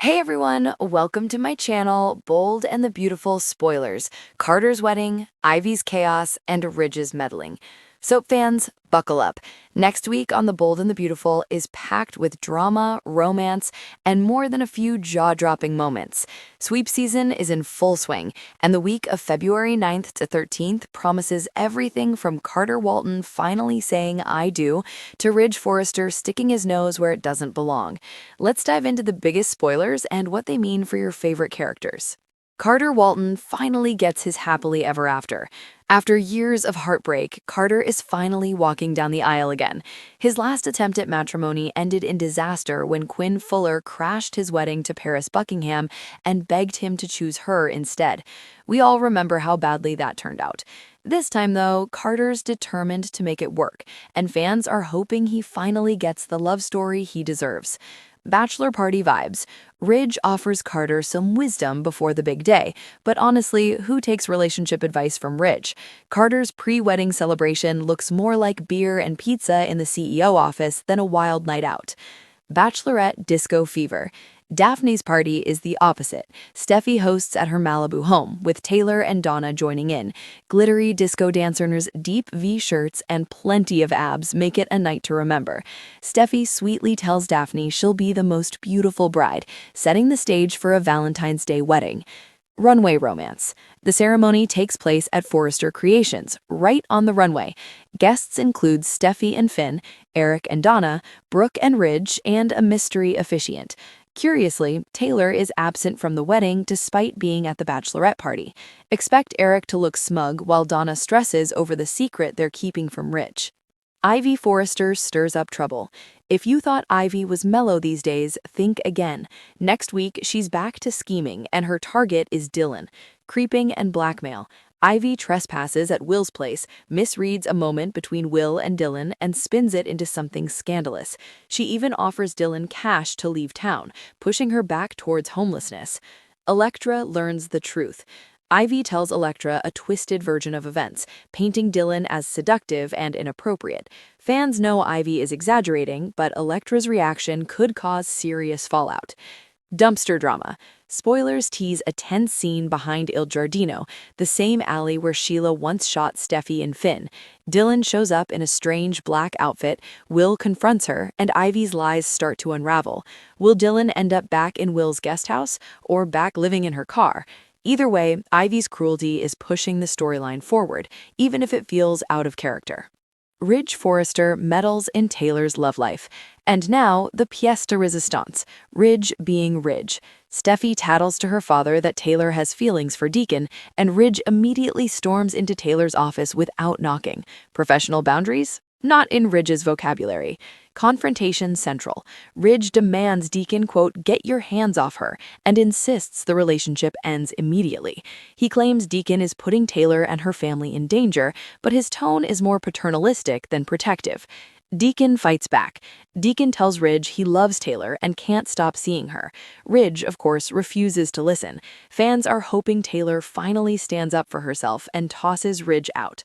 Hey everyone, welcome to my channel, Bold and the Beautiful Spoilers, Carter's Wedding, Ivy's Chaos, and Ridge's Meddling. Soap fans, buckle up. Next week on The Bold and the Beautiful is packed with drama, romance, and more than a few jaw-dropping moments. Sweep season is in full swing, and the week of February 9th to 13th promises everything from Carter Walton finally saying "I do" to Ridge Forrester sticking his nose where it doesn't belong. Let's dive into the biggest spoilers and what they mean for your favorite characters. Carter Walton finally gets his happily ever after. After years of heartbreak, Carter is finally walking down the aisle again. His last attempt at matrimony ended in disaster when Quinn Fuller crashed his wedding to Paris Buckingham and begged him to choose her instead. We all remember how badly that turned out. This time, though, Carter's determined to make it work, and fans are hoping he finally gets the love story he deserves. Bachelor party vibes. Ridge offers Carter some wisdom before the big day, but honestly, who takes relationship advice from Ridge? Carter's pre-wedding celebration looks more like beer and pizza in the CEO office than a wild night out. Bachelorette disco fever. Daphne's party is the opposite. Steffy hosts at her Malibu home, with Taylor and Donna joining in. Glittery disco dancers, deep V shirts, and plenty of abs make it a night to remember. Steffy sweetly tells Daphne she'll be the most beautiful bride, setting the stage for a Valentine's Day wedding. Runway romance. The ceremony takes place at Forrester Creations, right on the runway. Guests include Steffy and Finn, Eric and Donna, Brooke and Ridge, and a mystery officiant. Curiously, Taylor is absent from the wedding despite being at the bachelorette party. Expect Eric to look smug while Donna stresses over the secret they're keeping from Ridge. Ivy Forrester stirs up trouble. If you thought Ivy was mellow these days, think again. Next week, she's back to scheming, and her target is Dylan. Creeping and blackmail. Ivy trespasses at Will's place, misreads a moment between Will and Dylan, and spins it into something scandalous. She even offers Dylan cash to leave town, pushing her back towards homelessness. Electra learns the truth. Ivy tells Electra a twisted version of events, painting Dylan as seductive and inappropriate. Fans know Ivy is exaggerating, but Electra's reaction could cause serious fallout. Dumpster drama. Spoilers tease a tense scene behind Il Giardino, the same alley where Sheila once shot Steffy and Finn. Dylan shows up in a strange black outfit, Will confronts her, and Ivy's lies start to unravel. Will Dylan end up back in Will's guest house, or back living in her car? Either way, Ivy's cruelty is pushing the storyline forward, even if it feels out of character. Ridge Forrester meddles in Taylor's love life. And now, the pièce de résistance, Ridge being Ridge. Steffy tattles to her father that Taylor has feelings for Deacon, and Ridge immediately storms into Taylor's office without knocking. Professional boundaries? Not in Ridge's vocabulary. Confrontation central. Ridge demands Deacon, quote, "get your hands off her," and insists the relationship ends immediately. He claims Deacon is putting Taylor and her family in danger, but his tone is more paternalistic than protective. Deacon fights back. Deacon tells Ridge he loves Taylor and can't stop seeing her. Ridge, of course, refuses to listen. Fans are hoping Taylor finally stands up for herself and tosses Ridge out.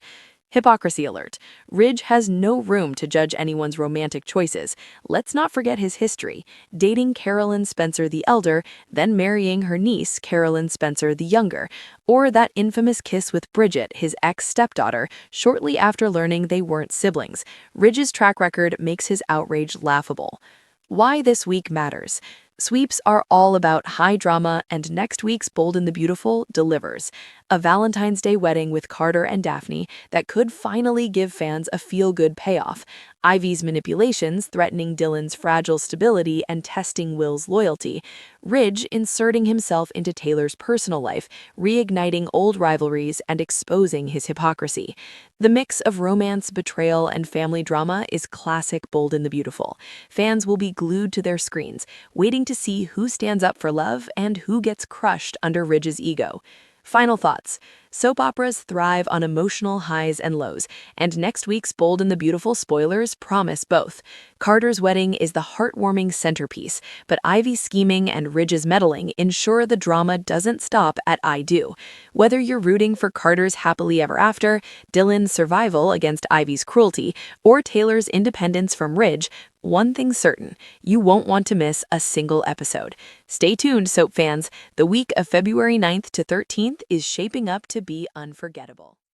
Hypocrisy alert. Ridge has no room to judge anyone's romantic choices. Let's not forget his history, dating Carolyn Spencer the elder, then marrying her niece, Carolyn Spencer the younger, or that infamous kiss with Bridget, his ex-stepdaughter, shortly after learning they weren't siblings. Ridge's track record makes his outrage laughable. Why this week matters. Sweeps are all about high drama, and next week's Bold and the Beautiful delivers. A Valentine's Day wedding with Carter and Daphne that could finally give fans a feel-good payoff. Ivy's manipulations threatening Dylan's fragile stability and testing Will's loyalty. Ridge inserting himself into Taylor's personal life, reigniting old rivalries and exposing his hypocrisy. The mix of romance, betrayal, and family drama is classic Bold and the Beautiful. Fans will be glued to their screens, waiting to see who stands up for love and who gets crushed under Ridge's ego. Final thoughts. Soap operas thrive on emotional highs and lows, and next week's Bold and the Beautiful spoilers promise both. Carter's wedding is the heartwarming centerpiece, but Ivy's scheming and Ridge's meddling ensure the drama doesn't stop at "I do." Whether you're rooting for Carter's happily ever after, Dylan's survival against Ivy's cruelty, or Taylor's independence from Ridge, one thing's certain, you won't want to miss a single episode. Stay tuned, soap fans. The week of February 9th to 13th is shaping up to be unforgettable.